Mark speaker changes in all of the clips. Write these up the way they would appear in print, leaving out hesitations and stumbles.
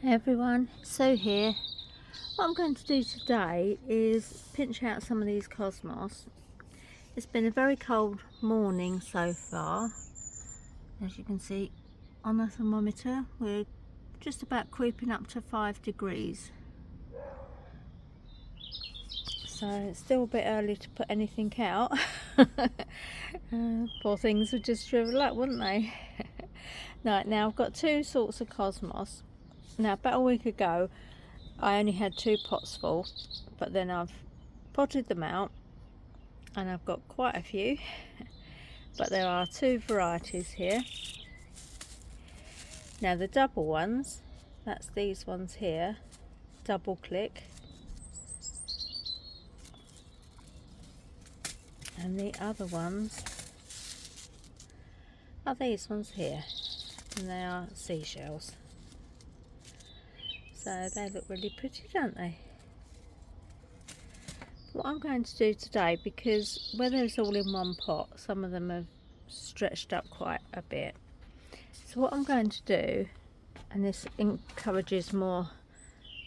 Speaker 1: Hey everyone, Sue here. What I'm going to do today is pinch out some of these cosmos. It's been a very cold morning so far. As you can see on the thermometer, we're just about creeping up to 5 degrees. So it's still a bit early to put anything out. Poor things would just shrivel up, wouldn't they? Right, now I've got two sorts of cosmos. Now about a week ago I only had 2 pots full, but then I've potted them out and I've got quite a few. But there are 2 varieties here. Now the double ones, that's these ones here, double click, and the other ones are these ones here, and they are seashells. So they look really pretty, don't they? What I'm going to do today, because where there's all in one pot, some of them have stretched up quite a bit. So what I'm going to do, and this encourages more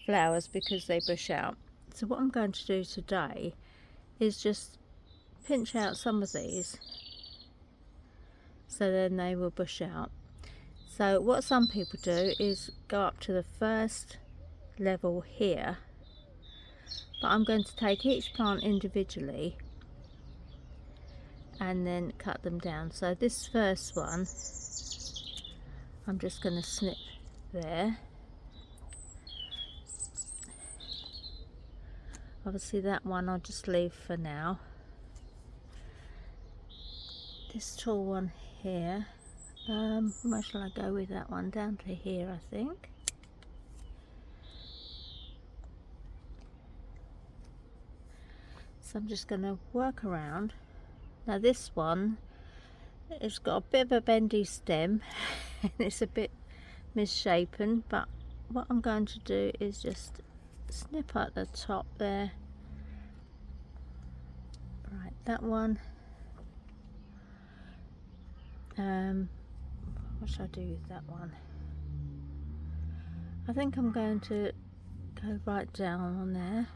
Speaker 1: flowers because they bush out. So what I'm going to do today is just pinch out some of these, so then they will bush out. So what some people do is go up to the first level here, but I'm going to take each plant individually and then cut them down. So this first one I'm just going to snip there. Obviously that one I'll just leave for now. This tall one here, where shall I go with that one? Down to here, I think. So I'm just going to work around. Now this one, it's got a bit of a bendy stem and it's a bit misshapen, but what I'm going to do is just snip at the top there. Right, that one. What should I do with that one? I think I'm going to go right down on there.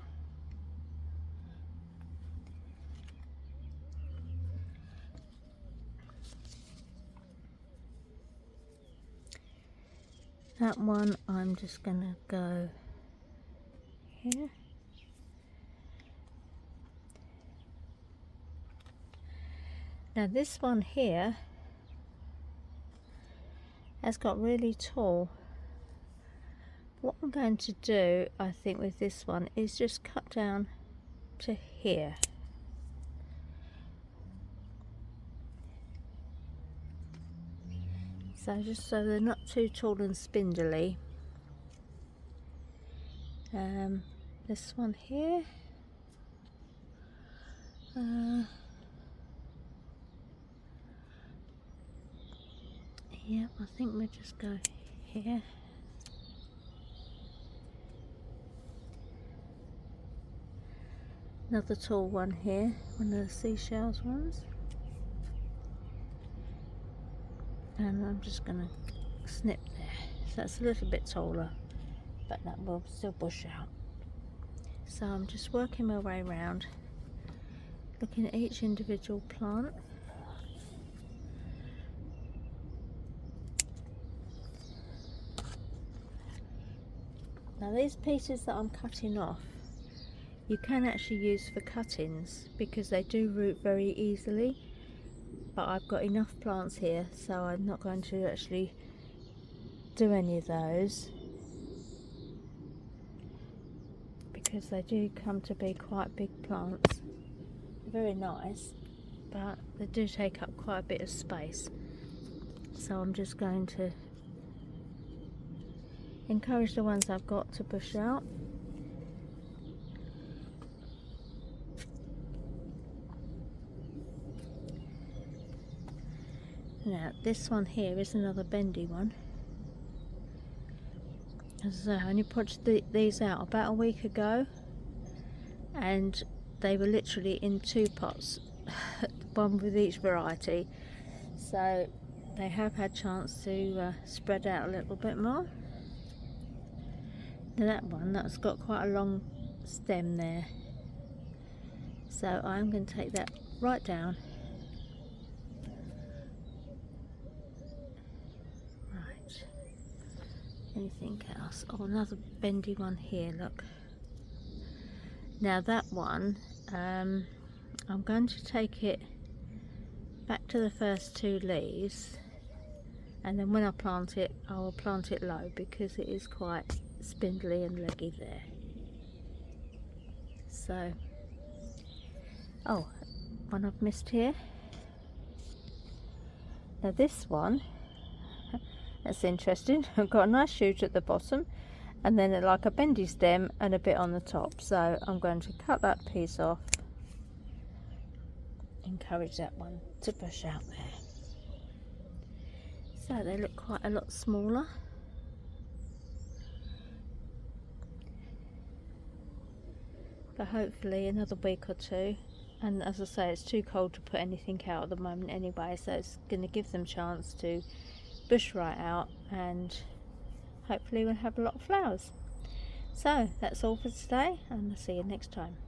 Speaker 1: That one I'm just going to go here. Now this one here has got really tall. What I'm going to do, I think, with this one is just cut down to here. So just so they're not too tall and spindly. This one here. Yeah, I think we'll just go here. Another tall one here, one of the seashells ones. And I'm just going to snip there. So that's a little bit taller, but that will still bush out. So I'm just working my way around, looking at each individual plant. Now these pieces that I'm cutting off, you can actually use for cuttings because they do root very easily, but I've got enough plants here, so I'm not going to actually do any of those because they do come to be quite big plants. They're very nice, but they do take up quite a bit of space. So I'm just going to encourage the ones I've got to bush out. Now this one here is another bendy one. As I only potted these out about a week ago, and they were literally in 2 pots, one with each variety, so they have had chance to spread out a little bit more. Now that one, that's got quite a long stem there, so I'm going to take that right down. Right, anything else? Oh, another bendy one here, look. Now that one, I'm going to take it back to the first two leaves, and then when I plant it, I will plant it low because it is quite spindly and leggy there. So, oh, one I've missed here. Now this one, that's interesting. I've got a nice shoot at the bottom and then like a bendy stem and a bit on the top. So I'm going to cut that piece off. Encourage that one to push out there. So they look quite a lot smaller. But hopefully another week or two, and as I say, it's too cold to put anything out at the moment anyway, so it's going to give them a chance to bush right out, and hopefully we'll have a lot of flowers. So that's all for today, and I'll see you next time.